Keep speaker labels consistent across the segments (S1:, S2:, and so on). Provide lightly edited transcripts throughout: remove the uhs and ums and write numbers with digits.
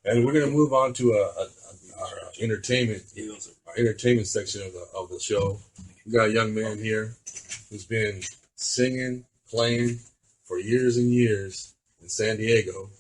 S1: And we're gonna move on to our entertainment section of the show. We got a young man here who's been singing, playing for years and years in San Diego,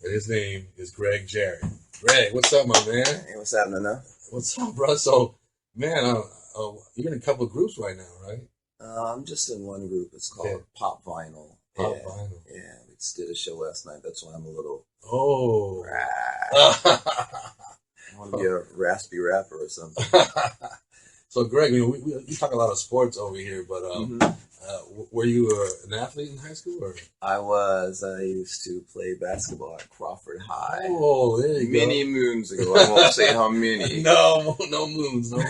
S1: and his name is Greg Jarrett. Greg, what's up, my man?
S2: Hey, what's happening now?
S1: What's up, bro? So, man, you're in a couple of groups right now, right?
S2: I'm just in one group. It's called Pop Vinyl.
S1: Pop Vinyl.
S2: Yeah, we just did a show last night. That's why I'm a little.
S1: Oh.
S2: I want to be a raspy rapper or something.
S1: So, Greg, we talk a lot of sports over here, but were you an athlete in high school? Or?
S2: I was. I used to play basketball at Crawford High.
S1: Oh, there you go.
S2: Many moons ago. I won't say how many.
S1: No moons. What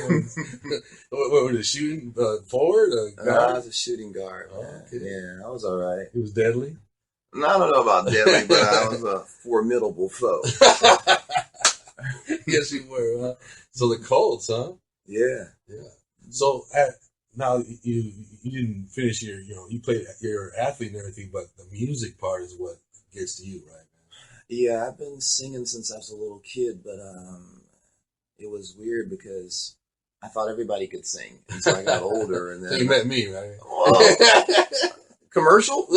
S1: was it, shooting forward?
S2: I was a shooting guard.
S1: Oh, okay.
S2: Yeah, I was all right.
S1: He was deadly?
S2: No, I don't know about deadly, but I was a formidable foe.
S1: Yes, you were. Huh? So the Colts, huh?
S2: Yeah.
S1: So now you didn't finish you played, you're an athlete and everything, but the music part is what gets to you, right?
S2: Yeah, I've been singing since I was a little kid, but it was weird because I thought everybody could sing until I got older, and then
S1: So you met me, right?
S2: Commercial?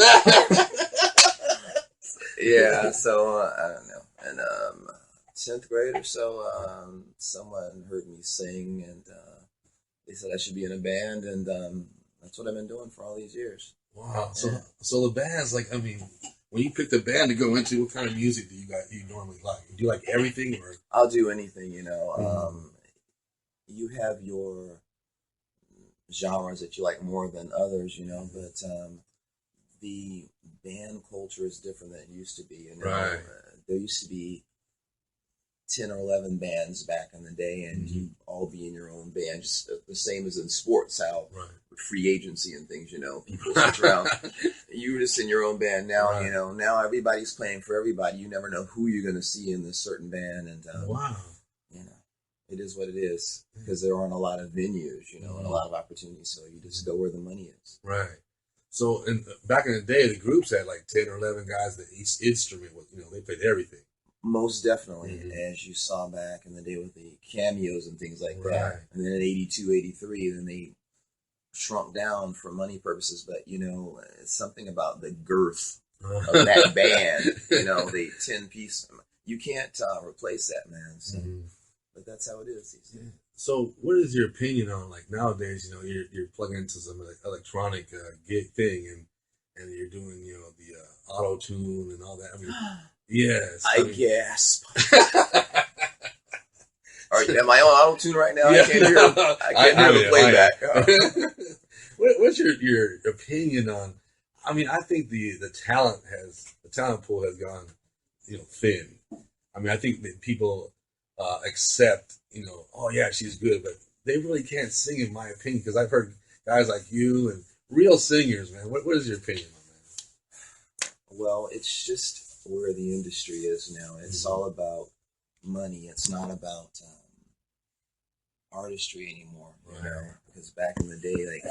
S2: Yeah. So I don't know, and 10th grade or so, someone heard me sing, and they said I should be in a band, and that's what I've been doing for all these years.
S1: Wow. So the band's like, I mean, when you pick the band to go into, what kind of music do you normally like? Do you like everything, or?
S2: I'll do anything, You have your genres that you like more than others, but the band culture is different than it used to be.
S1: Right.
S2: There used to be 10 or 11 bands back in the day, and you'd all be in your own band, just the same as in sports, how with free agency and things, people switch around. You were just in your own band. Now, now everybody's playing for everybody. You never know who you're going to see in this certain band, and
S1: wow.
S2: It is what it is, because there aren't a lot of venues, and a lot of opportunities, so you just go where the money is.
S1: Right. So back in the day, the groups had like 10 or 11 guys that each instrument was, they played everything.
S2: Most definitely, as you saw back in the day with the cameos and things like that. And then in 82, 83, then they shrunk down for money purposes. But, it's something about the girth of that band, the 10-piece. You can't replace that, man. So, but that's how it is these days.
S1: So what is your opinion on, like, nowadays, you're plugging into some electronic gig thing, and you're doing, the auto-tune and all that. I mean... Yes.
S2: I gasp. All right, am I on auto-tune right now? Yeah. I can't hear the playback.
S1: What's your opinion on? I mean, I think the talent pool has gone, thin. I mean, I think that people accept, oh yeah, she's good, but they really can't sing, in my opinion, because I've heard guys like you and real singers, man. What is your opinion on that?
S2: Well, it's just where the industry is now. It's all about money. It's not about artistry anymore. Because back in the day, like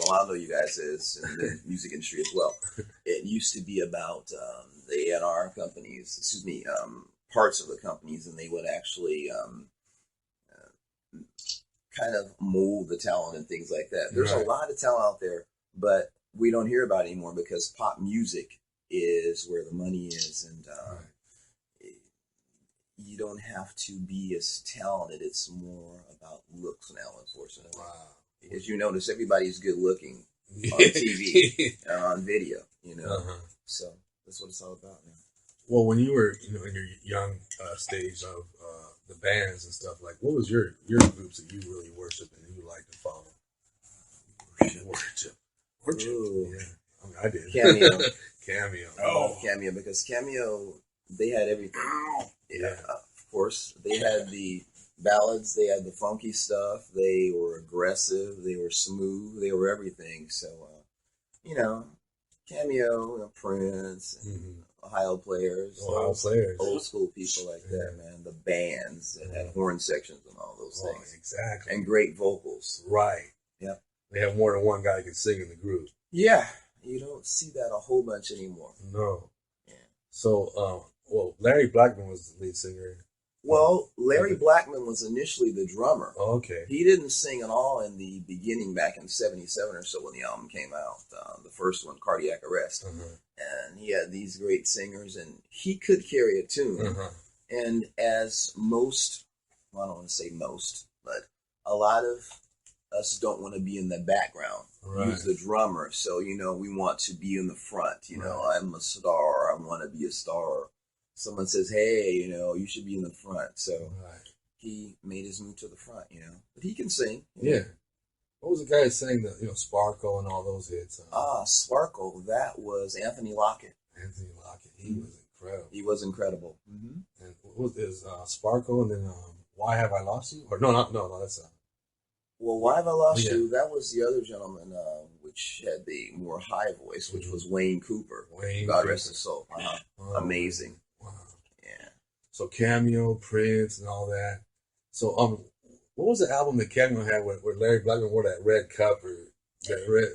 S2: Rolando, you guys is in the music industry as well. It used to be about the A&R companies. Parts of the companies, and they would actually kind of mold the talent and things like that. There's a lot of talent out there, but we don't hear about it anymore because pop music is where the money is, and you don't have to be as talented. It's more about looks now, unfortunately. Wow. As you notice, everybody's good looking on TV and on video, So that's what it's all about now.
S1: Well, when you were, in your young stage of the bands and stuff, like, what was your groups that you really worshiped and you liked to follow? Worship. Yeah. I mean, I did.
S2: Cameo.
S1: Cameo,
S2: because Cameo, they had everything. Yeah, of course. They had the ballads, they had the funky stuff, they were aggressive, they were smooth, they were everything. So, Cameo, Prince, and Ohio players, old school people like that, man. The bands that had horn sections and all those things.
S1: Exactly.
S2: And great vocals.
S1: Right.
S2: Yep.
S1: They have more than one guy that can sing in the group.
S2: Yeah. You don't see that a whole bunch anymore.
S1: No.
S2: Yeah.
S1: So, Well, Larry Blackman was the lead singer.
S2: Well, Larry Blackman was initially the drummer.
S1: Oh, okay.
S2: He didn't sing at all in the beginning back in '77 or so when the album came out. The first one, Cardiac Arrest. And he had these great singers, and he could carry a tune. And as most, well, I don't want to say most, but a lot of us don't want to be in the background.
S1: Right.
S2: Use the drummer. So, we want to be in the front. I'm a star. I want to be a star. Someone says, hey, you should be in the front. So he made his move to the front, But he can sing.
S1: Yeah. What was the guy that sang the, Sparkle and all those hits?
S2: Sparkle. That was Anthony Lockett.
S1: Anthony Lockett. He was incredible.
S2: He was incredible. Mm-hmm.
S1: And what was Sparkle and then Why Have I Lost You? Or no, that's
S2: well, Why Have I Lost You? That was the other gentleman, which had the more high voice, which was Wayne Cooper. God rest his soul. Amazing.
S1: Wow.
S2: Yeah.
S1: So Cameo, Prince, and all that. So what was the album that Cameo had where Larry Blackman wore that red cup or that red?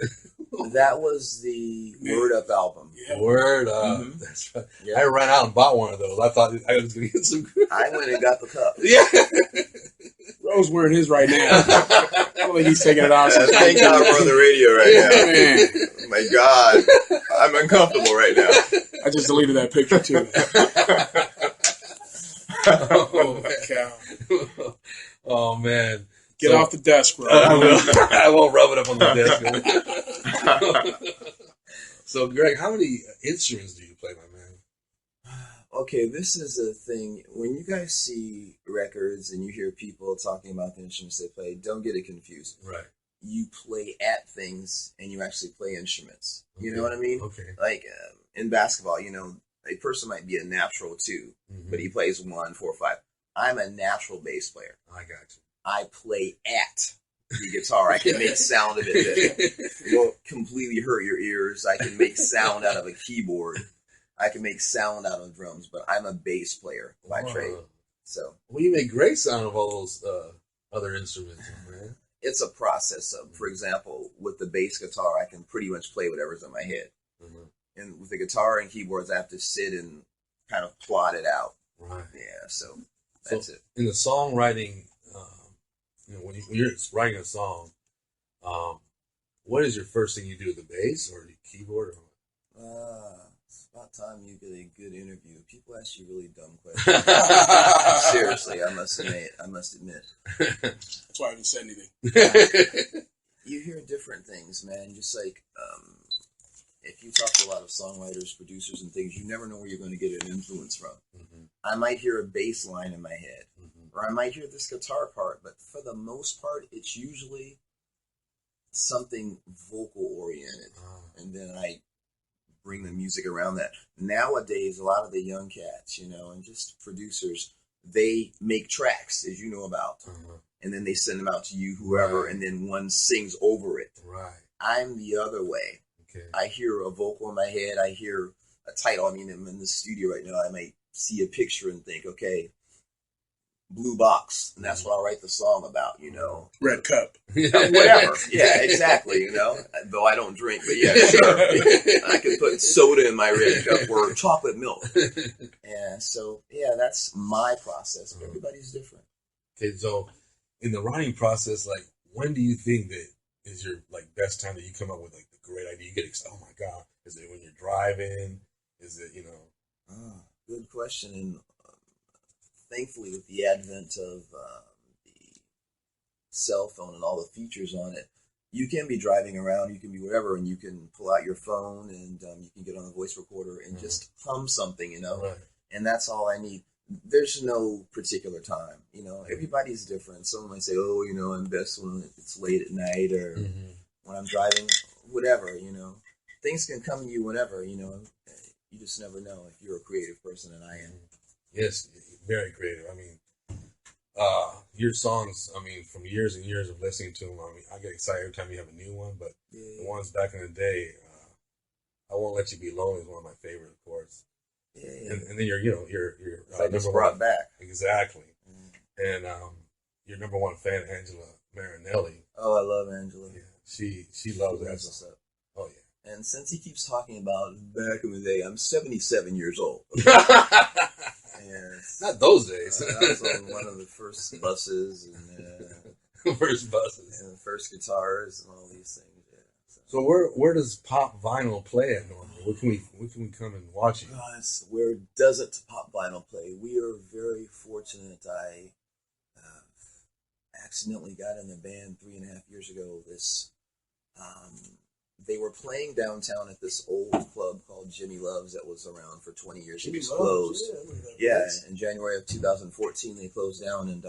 S2: That was the Word Up album.
S1: Yeah. Word Up. Mm-hmm. That's right. Yeah. I ran out and bought one of those. I thought I was going to get some.
S2: I went and got the cup.
S1: Yeah.
S3: Ro's wearing his right now. I don't think he's taking it off.
S2: Thank God we're on the radio right now. Man. Oh my God. I'm uncomfortable right now.
S3: I just deleted that picture too.
S1: Oh my God. Oh man.
S3: Get off the desk, bro.
S1: I won't rub it up on the desk. So Greg, how many instruments do you play, my man?
S2: Okay, this is a thing. When you guys see records and you hear people talking about the instruments they play, don't get it confused.
S1: Right.
S2: You play at things and you actually play instruments. Okay. You know what I mean?
S1: Okay.
S2: Like in basketball, a person might be a natural 2, but he plays 1, 4, 5. I'm a natural bass player.
S1: I got you.
S2: I play at the guitar. I can make sound of it that won't completely hurt your ears. I can make sound out of a keyboard. I can make sound out of drums, but I'm a bass player by trade. So,
S1: well, you make great sound of all those other instruments, man.
S2: It's a process of, for example, with the bass guitar, I can pretty much play whatever's in my head. And with the guitar and keyboards, I have to sit and kind of plot it out.
S1: Right.
S2: Yeah, so that's it.
S1: In the songwriting, when you're writing a song, what is your first thing you do? The bass or the keyboard?
S2: It's about time you get a good interview. People ask you really dumb questions. Seriously, I must admit.
S3: That's why I haven't said anything.
S2: You hear different things, man. Just like if you talk to a lot of songwriters, producers, and things, you never know where you're going to get an influence from. I might hear a bass line in my head, or I might hear this guitar part, but for the most part, it's usually something vocal oriented, and then I bring the music around that. Nowadays, a lot of the young cats, and just producers, they make tracks, as you know about, and then they send them out to you, whoever, and then one sings over it.
S1: Right.
S2: I'm the other way. Okay. I hear a vocal in my head. I hear a title. I mean, I'm in the studio right now. I might see a picture and think, okay, blue box, and that's what I'll write the song about,
S3: Red cup.
S2: Whatever. Yeah, exactly, Though I don't drink, but yeah, sure. I could put soda in my red cup or chocolate milk. Yeah, so, that's my process, but everybody's different.
S1: Okay, so in the writing process, like, when do you think that is your, best time that you come up with, the great idea? You get excited, oh my God. Is it when you're driving? Is it,
S2: Good question. And thankfully, with the advent of the cell phone and all the features on it, you can be driving around, you can be whatever, and you can pull out your phone and you can get on the voice recorder and just hum something, Right. And that's all I need. There's no particular time, Everybody's different. Someone might say, oh, I'm best when it's late at night or when I'm driving, whatever, Things can come to you whenever, You just never know if you're a creative person, and I am.
S1: Yes, very creative. I mean, your songs, from years and years of listening to them, I get excited every time you have a new one, but the ones back in the day, I Won't Let You Be Lonely is one of my favorite, of course. Yeah. And then your
S2: number brought back.
S1: Exactly. And your number one fan, Angela Marinelli.
S2: Oh, I love Angela.
S1: Yeah, she loves that stuff. Oh yeah.
S2: And since he keeps talking about back in the day, I'm 77 years old. And
S1: Not those days.
S2: I was on one of the first buses and
S1: First buses.
S2: and the first guitars and all these things. Yeah.
S1: So where does pop vinyl play at normally? Where can we come and watch it?
S2: Guys, where doesn't pop vinyl play? We are very fortunate. I accidentally got in the band 3.5 years ago. They were playing downtown at this old club called Jimmy Love's that was around for 20 years. It was closed. Yeah, in January of 2014 they closed down, and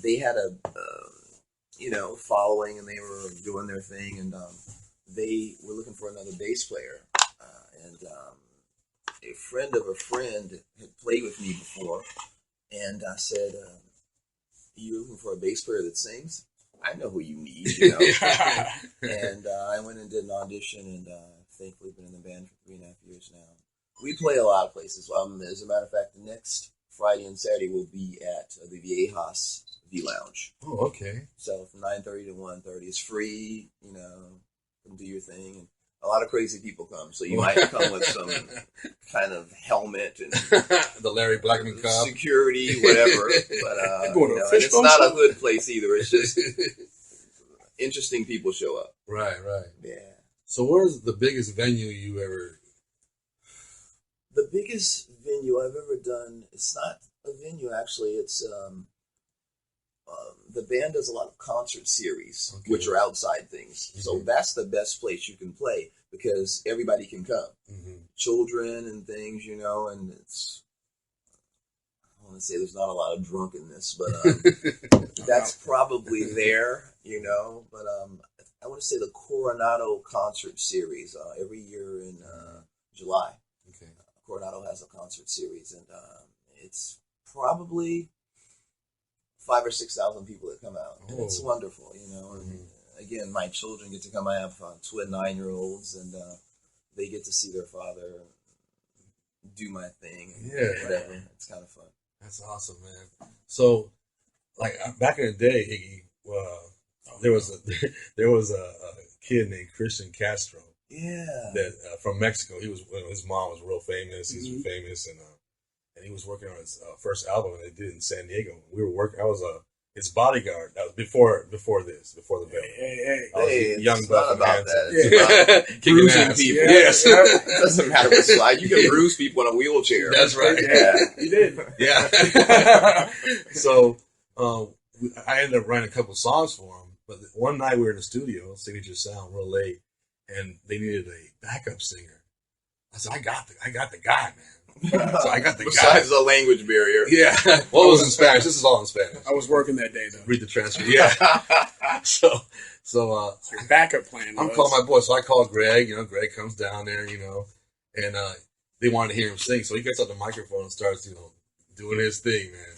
S2: they had a following, and they were doing their thing, and they were looking for another bass player, and a friend of a friend had played with me before, and I said, "You looking for a bass player that sings? I know who you need, you know." And I went and did an audition, and thankfully been in the band for 3.5 years now. We play a lot of places. As a matter of fact, the next Friday and Saturday we'll be at the Viejas V Lounge.
S1: Oh, okay.
S2: So from 9:30 to 1:30, it's free. Come do your thing, and a lot of crazy people come. So you might come with some kind of helmet and
S1: the Larry Blackman Cup,
S2: security, whatever. But and it's not a hood place either. It's just interesting people show up.
S1: Right.
S2: Yeah.
S1: So where's the biggest venue you ever?
S2: The biggest venue I've ever done. It's not a venue actually. It's the band does a lot of concert series, which are outside things. Mm-hmm. So that's the best place you can play because everybody can come. Mm-hmm. Children and things, and it's, I want to say there's not a lot of drunkenness, but that's probably there, But I want to say the Coronado concert series every year in July. Okay. Coronado has a concert series, and it's probably 5,000 or 6,000 people that come out. And it's wonderful, And again, my children get to come. I have twin 9-year-olds, and they get to see their father do my thing. And whatever. It's kind of fun.
S1: That's awesome, man. So, like back in the day, Iggy, there was a kid named Christian Castro.
S2: Yeah.
S1: That from Mexico. His mom was real famous. He's famous, and he was working on his first album, and they did it in San Diego. We were working. I was his bodyguard. That was before the band.
S2: Hey,
S1: I was a young buck
S2: about that.
S1: It's about
S2: bruising people.
S1: Yes,
S2: it doesn't matter what slide. You can bruise people in a wheelchair.
S1: That's right.
S2: Yeah,
S3: you did.
S1: Yeah. So I ended up writing a couple songs for him. But one night we were in the studio, Signature Sound, real late, and they needed a backup singer. I said, I got the guy, man. So I got the
S2: Besides the language barrier.
S1: Yeah. Well, it was in Spanish. This is all in Spanish.
S3: I was working that day, though.
S1: Read the transcript. Yeah. So
S3: your backup plan.
S1: I'm calling my boy. So I call Greg. Greg comes down there, and they wanted to hear him sing. So he gets up the microphone and starts, doing his thing, man.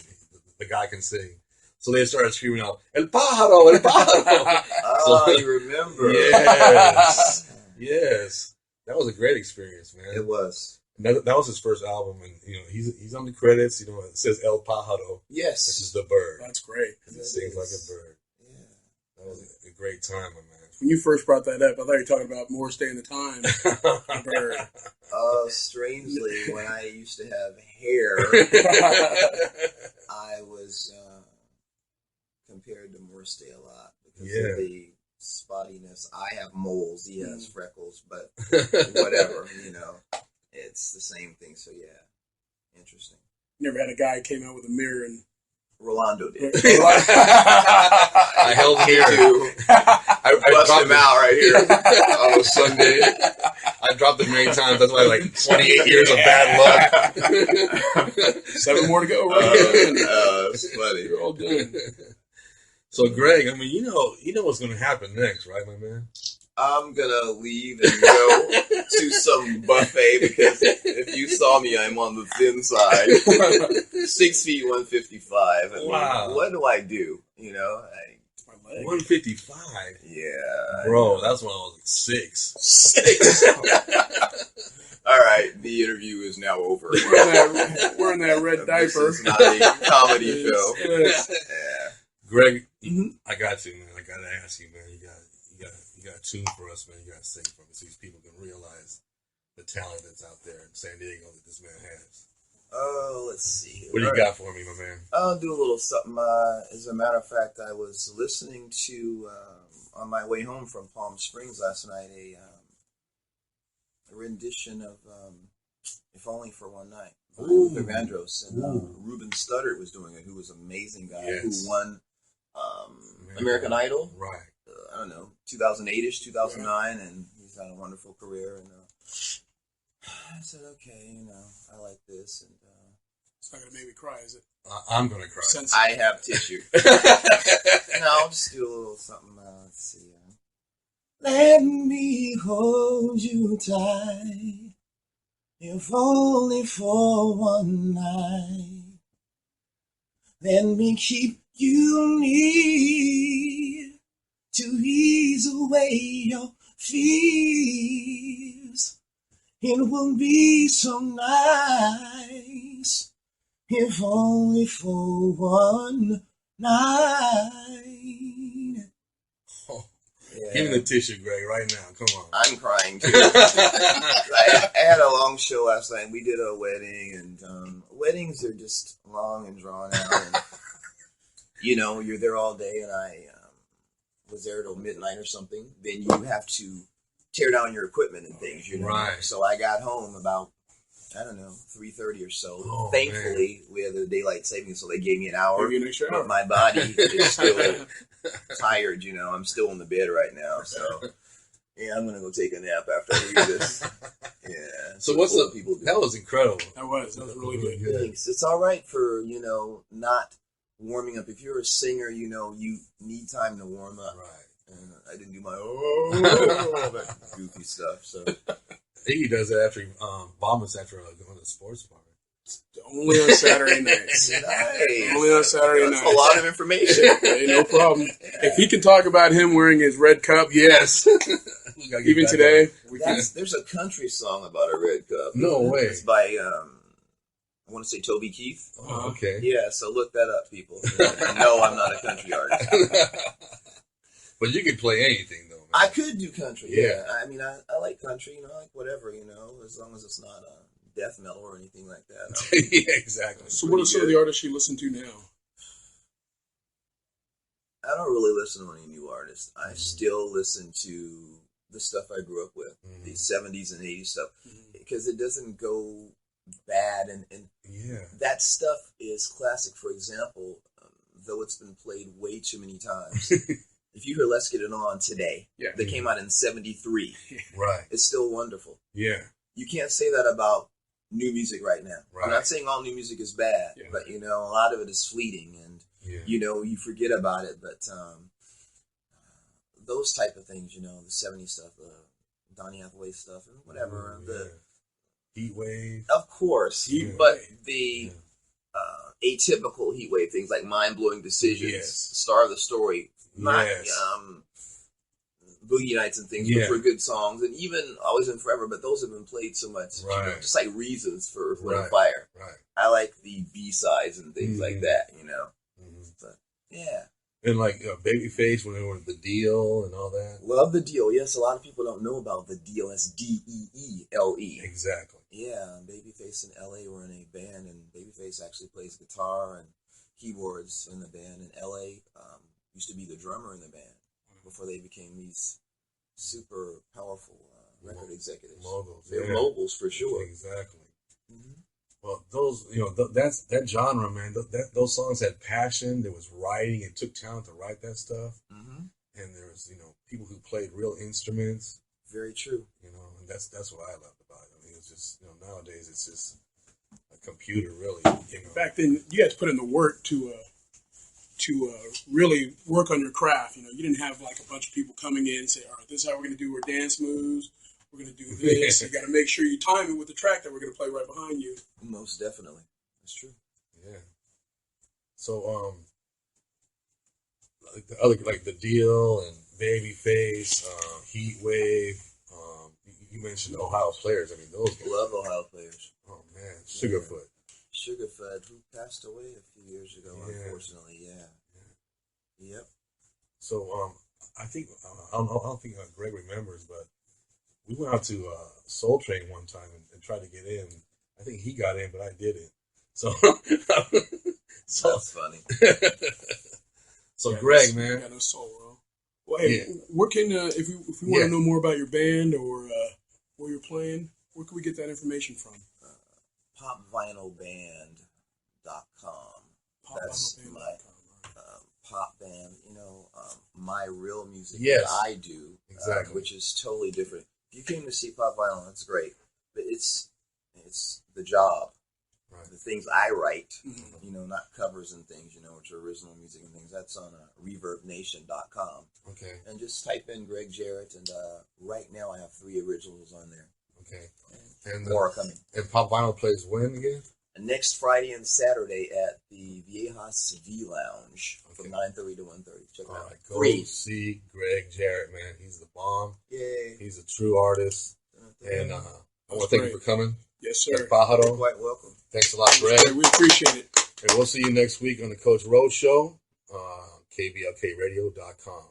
S1: The guy can sing. So they started screaming out, El Pájaro, El Pájaro.
S2: Oh, you remember.
S1: Yes. Yes. That was a great experience, man.
S2: It was.
S1: That was his first album, and he's on the credits. It says El Pájaro.
S2: Yes,
S1: which is the bird.
S3: That's great.
S1: He sings like a bird. Yeah, that was a great time, my man.
S3: When you first brought that up, I thought you were talking about More Stay in the Time. The bird.
S2: Strangely, when I used to have hair, I was compared to More Stay a lot because of the spottiness. I have moles. He has freckles, but whatever, It's the same thing, so yeah. Interesting.
S3: Never had a guy came out with a mirror and...
S2: Rolando did.
S1: I held him here. I
S3: bust
S2: him out right here on a Sunday.
S1: I dropped him many times. That's why 28 years of bad luck.
S3: 7 more to go, right?
S2: That's funny.
S3: You're all done.
S1: So, Greg, you know what's going to happen next, right, my man?
S2: I'm going to leave and go to some buffet because if you saw me, I'm on the thin side. 6 feet, 155.
S1: Wow.
S2: What do I do?
S1: 155?
S2: Yeah.
S1: Bro, that's when I was 6.
S2: 6? All right, the interview is now over.
S3: We're in that red diaper.
S2: This is not a comedy show.
S1: Yeah. Greg, I got you, man. I got to ask you, man. you got to tune for us, man. You got to sing for me so these people can realize the talent that's out there in San Diego that this man has.
S2: Oh, let's see.
S1: What do you got for me, my man?
S2: I'll do a little something. As a matter of fact, I was listening to, on my way home from Palm Springs last night, a rendition of If Only for One Night by Luther Vandross. And Ruben Studdard was doing it, who was an amazing guy, who won American Idol.
S1: Right.
S2: I don't know, 2008-ish, 2009, and he's had a wonderful career. And I said, okay, I like this. And
S3: it's not going to make me cry, is it?
S1: I'm going to cry.
S2: I have tissue. No, I'll just do a little something. Let's see. Let me hold you tight, if only for one night. Let me keep you near to ease away your fears. It will be so nice, if only for one night.
S1: Oh, yeah. Give me the tissue, Greg, right now. Come on.
S2: I'm crying too. I had a long show last night. We did a wedding, and weddings are just long and drawn out. And, you're there all day, and I was there till midnight or something. Then you have to tear down your equipment and things,
S1: Right.
S2: So I got home about, 3:30 or so.
S1: Oh,
S2: Thankfully, we had the daylight savings, so they gave me an hour.
S3: Maybe an extra hour.
S2: But my body is still tired, I'm still in the bed right now. So, yeah, I'm going to go take a nap after I read this. Yeah.
S1: So what's
S2: what people do.
S1: That was incredible.
S3: That was really good.
S2: Thanks. It's all right for, not warming up. If you're a singer, you need time to warm up.
S1: Right.
S2: And I didn't do my that goofy stuff. So
S1: Iggy does it after vomits after going to the sports bar.
S3: Only on Saturday nights.
S2: Nice.
S3: Only on Saturday nights.
S2: That's a lot of information.
S3: Hey, no problem. If he can talk about him wearing his red cup,
S1: yes.
S3: Even today,
S2: There's a country song about a red cup.
S1: No way.
S2: It's by I want to say Toby Keith.
S1: Oh, okay.
S2: Yeah, so look that up, people. No, I'm not a country artist.
S1: But you can play anything, though, man.
S2: I could do country.
S1: Yeah.
S2: I mean, I like country. I like whatever. As long as it's not death metal or anything like that.
S1: Yeah, exactly.
S3: So what are some of the artists you listen to now?
S2: I don't really listen to any new artists. I still listen to the stuff I grew up with, the 70s and 80s stuff, because it doesn't go bad. And that stuff is classic. For example, though it's been played way too many times, if you hear Let's Get It On today, that came out in 73,
S1: right,
S2: it's still wonderful.
S1: Yeah.
S2: You can't say that about new music right now.
S1: Right.
S2: I'm not saying all new music is bad, but, a lot of it is fleeting, and, you forget about it. But those type of things, the 70s stuff, Donny Hathaway stuff, and whatever. The
S1: Heat Wave.
S2: Of course. But the atypical Heat Wave things like Mind-Blowing Decisions, Star of the Story, not Boogie Nights and things, which were good songs, and even Always and Forever, but those have been played so much, just like Reasons for Earth, Wind and Fire. Right. I like the B-sides and things like that, But, yeah.
S1: And like Babyface when they were The Deal and all that.
S2: Love The Deal. Yes, a lot of people don't know about The Deal. That's Deele.
S1: Exactly.
S2: Yeah, Babyface and LA were in a band, and Babyface actually plays guitar and keyboards in the band, and LA used to be the drummer in the band before they became these super powerful record executives.
S1: Moguls.
S2: They're moguls for sure.
S1: Exactly. Well, those, that's that genre, man. Those songs had passion. There was writing. It took talent to write that stuff. And there was, people who played real instruments.
S2: Very true.
S1: And that's what I loved about it. I mean, it's just, nowadays it's just a computer, really.
S3: Back then, you had to put in the work to really work on your craft. You didn't have like a bunch of people coming in and say, all right, this is how we're going to do our dance moves. We're going to do this. You got to make sure you time it with the track that we're going to play right behind you.
S2: Most definitely. That's true.
S1: Yeah. So, like the other, like The Deal and Babyface, Heat Wave. You mentioned Ohio Players. I mean, those guys.
S2: Love Ohio Players.
S1: Oh man, Sugarfoot.
S2: Sugarfoot, who passed away a few years ago, unfortunately. Yeah. Yep.
S1: So, I think I don't think Greg remembers, but we went out to Soul Train one time and tried to get in. I think he got in, but I didn't. So, so
S2: That's funny.
S1: So,
S3: Yeah,
S1: Greg, man.
S3: Got no soul, bro. Well, hey, where can if we want to know more about your band or where you're playing, where can we get that information from?
S2: Popvinylband.com. That's
S3: Popvinylband.com,
S2: my
S3: right.
S2: pop band. My real music
S1: Yes.
S2: that I do,
S1: Exactly.
S2: which is totally different. If you came to see Pop Vinyl, that's great, but it's the job.
S1: Right.
S2: The things I write,
S3: Mm-hmm.
S2: not covers and things, which are original music and things. That's on ReverbNation.com.
S1: Okay.
S2: And just type in Greg Jarrett, and right now I have 3 originals on there.
S1: Okay. And
S2: more are coming.
S1: And Pop Vinyl plays when again?
S2: Next Friday and Saturday at the Viejas V Lounge from 9:30 to 1:30. Check it out.
S1: All right, go
S2: Free.
S1: see Greg Jarrett, man. He's the bomb.
S2: Yay.
S1: He's a true artist. And I want to thank you for coming.
S3: Yes, sir.
S2: You're
S1: Pajaro.
S2: quite welcome.
S1: Thanks a lot, Greg.
S3: We appreciate it.
S1: And we'll see you next week on the Coach Rose Show, KBLKradio.com.